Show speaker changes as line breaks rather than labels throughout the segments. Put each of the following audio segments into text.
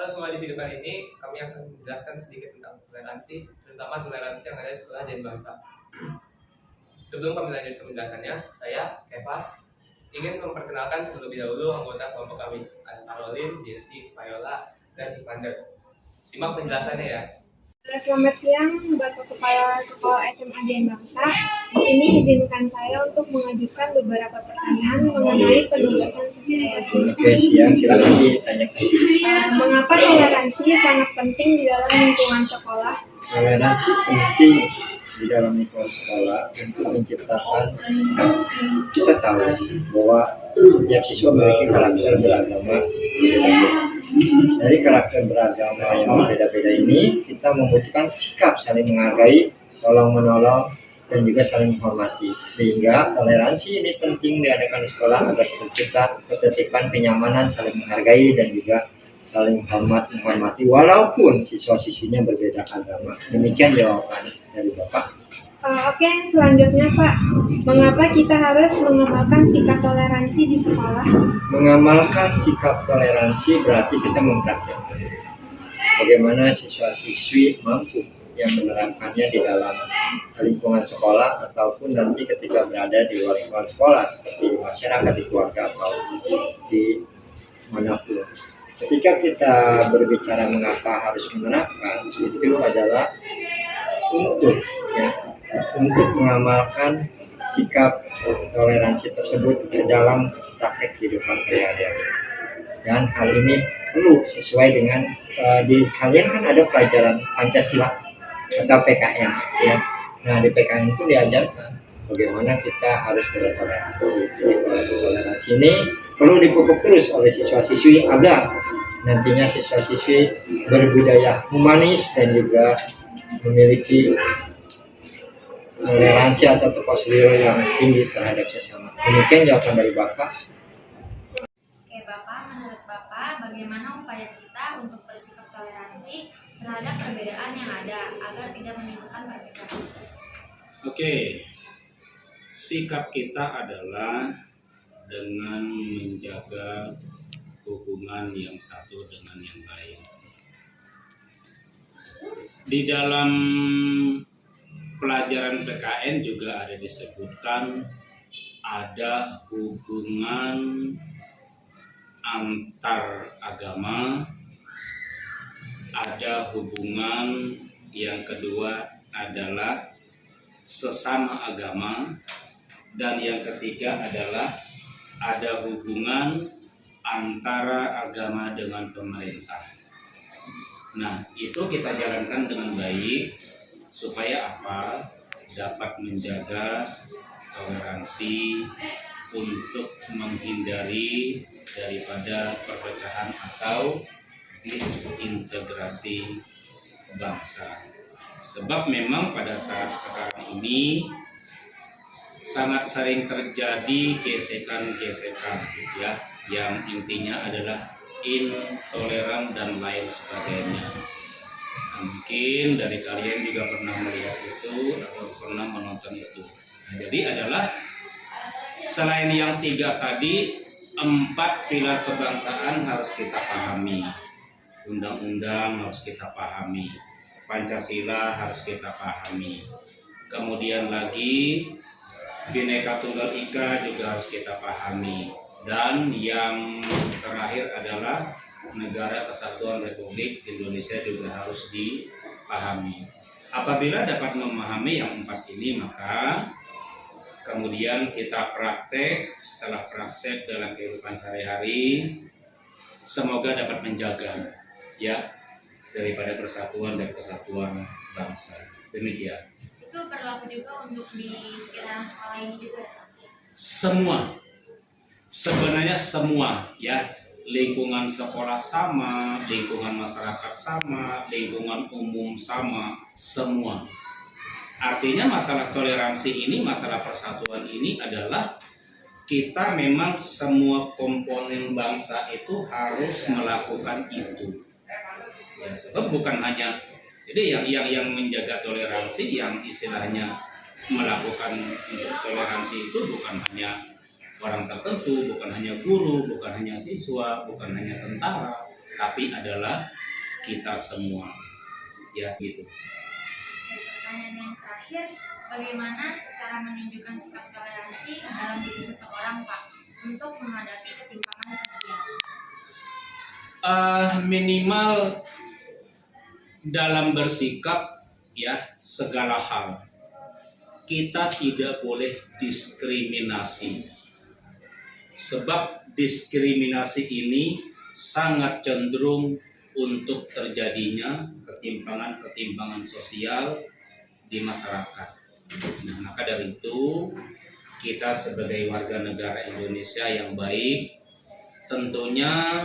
Halo semua, di video kali ini kami akan menjelaskan sedikit tentang toleransi, terutama toleransi yang ada di sekolah dan bangsa. Sebelum kami lanjut ke penjelasannya, saya, Kevas, ingin memperkenalkan terlebih dahulu anggota kelompok kami, ada Caroline, Jesse, Viola, dan Ivander. Simak penjelasannya ya.
Selamat siang, Bapak Kepala Sekolah SMA Dian Bangsa. Di sini izinkan saya untuk mengajukan beberapa pertanyaan mengenai penugasan psikologi.
Oke, siang, silakan ditanyakan.
Mengapa toleransi sangat penting di dalam lingkungan sekolah?
Toleransi penting di dalam lingkungan sekolah untuk menciptakan, kita tahu bahwa setiap siswa memiliki karakter beragama berbeda. Dari karakter beragama yang berbeda-beda ini, kita membutuhkan sikap saling menghargai, tolong menolong, dan juga saling menghormati. Sehingga toleransi ini penting diadakan di sekolah agar tercipta ketertiban, kenyamanan, saling menghargai, dan juga saling menghormati walaupun siswa-siswinya berbeda agama. Demikian jawaban dari Bapak.
Oke, selanjutnya Pak, mengapa kita harus mengamalkan sikap toleransi di sekolah?
Mengamalkan sikap toleransi berarti kita mempraktikkan bagaimana siswa-siswi mampu yang menerapkannya di dalam lingkungan sekolah ataupun nanti ketika berada di luar lingkungan sekolah seperti masyarakat, di keluarga atau di manapun. Ketika kita berbicara mengapa harus menerapkan, itu adalah untuk mengamalkan sikap toleransi tersebut ke dalam praktek kehidupan sehari-hari. Dan hal ini perlu sesuai dengan di kalian kan ada pelajaran Pancasila atau PKN ya. Nah, di PKN pun diajarkan bagaimana kita harus bertoleransi. Jadi toleransi ini perlu dipupuk terus oleh siswa-siswi agar nantinya siswa-siswi berbudaya humanis dan juga memiliki toleransi atau kepedulian yang tinggi terhadap sesama. Demikian jawaban dari Bapak.
Oke Bapak, menurut Bapak bagaimana upaya kita untuk bersikap toleransi terhadap perbedaan yang ada agar tidak menimbulkan perbedaan?
Oke, sikap kita adalah dengan menjaga hubungan yang satu dengan yang lain. Di dalam pelajaran PKN juga ada disebutkan ada hubungan antar agama, ada hubungan yang kedua adalah sesama agama, dan yang ketiga adalah ada hubungan antara agama dengan pemerintah. Nah, itu kita jalankan dengan baik supaya apa? Dapat menjaga toleransi untuk menghindari daripada perpecahan atau disintegrasi bangsa. Sebab memang pada saat sekarang ini sangat sering terjadi gesekan-gesekan ya, yang intinya adalah intoleran dan lain sebagainya. Nah, mungkin dari kalian juga pernah melihat itu atau pernah menonton itu. Nah, jadi adalah selain yang 3 tadi, 4 pilar kebangsaan harus kita pahami. Undang-undang harus kita pahami. Pancasila harus kita pahami. Kemudian lagi Bhinneka Tunggal Ika juga harus kita pahami. Dan yang terakhir adalah Negara Kesatuan Republik Indonesia juga harus dipahami. Apabila dapat memahami yang 4 ini, maka kemudian kita praktek. Setelah praktek dalam kehidupan sehari-hari, semoga dapat menjaga ya daripada persatuan dan kesatuan bangsa. Demikian.
Itu berlaku juga untuk di sekitaran sekolah ini juga?
Sebenarnya semua ya, lingkungan sekolah sama, lingkungan masyarakat sama, lingkungan umum sama, semua. Artinya masalah toleransi ini, masalah persatuan ini adalah kita memang semua komponen bangsa itu harus melakukan itu. Ya, sebab bukan hanya, jadi yang menjaga toleransi, yang istilahnya melakukan toleransi itu bukan hanya orang tertentu, bukan hanya guru, bukan hanya siswa, bukan hanya tentara, tapi adalah kita semua. Ya, gitu.
Pertanyaan yang terakhir, bagaimana cara menunjukkan sikap toleransi dalam diri seseorang, Pak, untuk menghadapi ketimpangan sosial?
Minimal dalam bersikap, ya, segala hal kita tidak boleh diskriminasi, sebab diskriminasi ini sangat cenderung untuk terjadinya ketimpangan sosial di masyarakat. Nah, maka dari itu kita sebagai warga negara Indonesia yang baik tentunya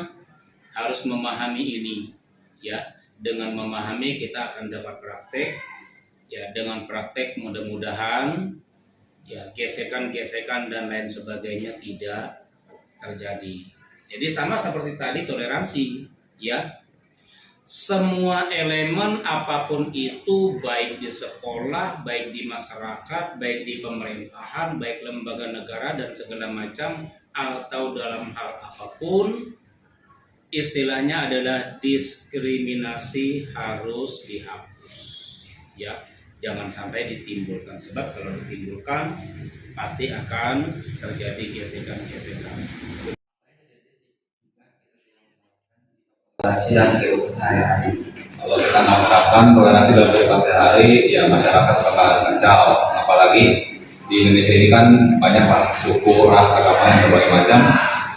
harus memahami ini, ya. Dengan memahami kita akan dapat praktek, ya, dengan praktek mudah-mudahan ya gesekan-gesekan dan lain sebagainya tidak terjadi. Jadi sama seperti tadi toleransi, ya. Semua elemen apapun itu, baik di sekolah, baik di masyarakat, baik di pemerintahan, baik lembaga negara dan segala macam, atau dalam hal apapun, istilahnya adalah diskriminasi harus dihapus, ya. Jangan sampai ditimbulkan, sebab kalau ditimbulkan pasti akan terjadi gesekan-gesekan.
Toleransi dalam kehidupan sehari-hari. Kalau kita nggak menerapkan toleransi dalam kehidupan sehari-hari, ya masyarakat bakalan kacau. Apalagi di Indonesia ini kan banyak lah suku, ras, agama yang berbagai macam.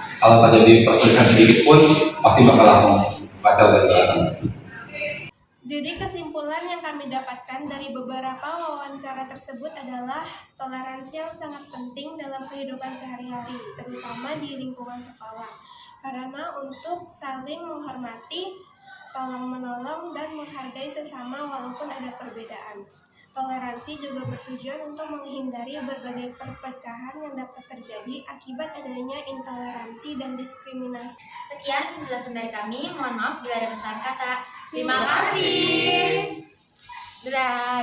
Kalau terjadi perselisihan sedikit pun, pasti bakal langsung kacau dan berantakan.
Jadi kesimpulan yang kami dapatkan dari beberapa wawancara tersebut adalah toleransi yang sangat penting dalam kehidupan sehari-hari, terutama di lingkungan sekolah. Karena untuk saling menghormati, tolong-menolong, dan menghargai sesama walaupun ada perbedaan. Toleransi juga bertujuan untuk menghindari berbagai perpecahan yang dapat terjadi akibat adanya intoleransi dan diskriminasi.
Sekian penjelasan dari kami. Mohon maaf bila ada kesalahan kata. Terima kasih. Dadah.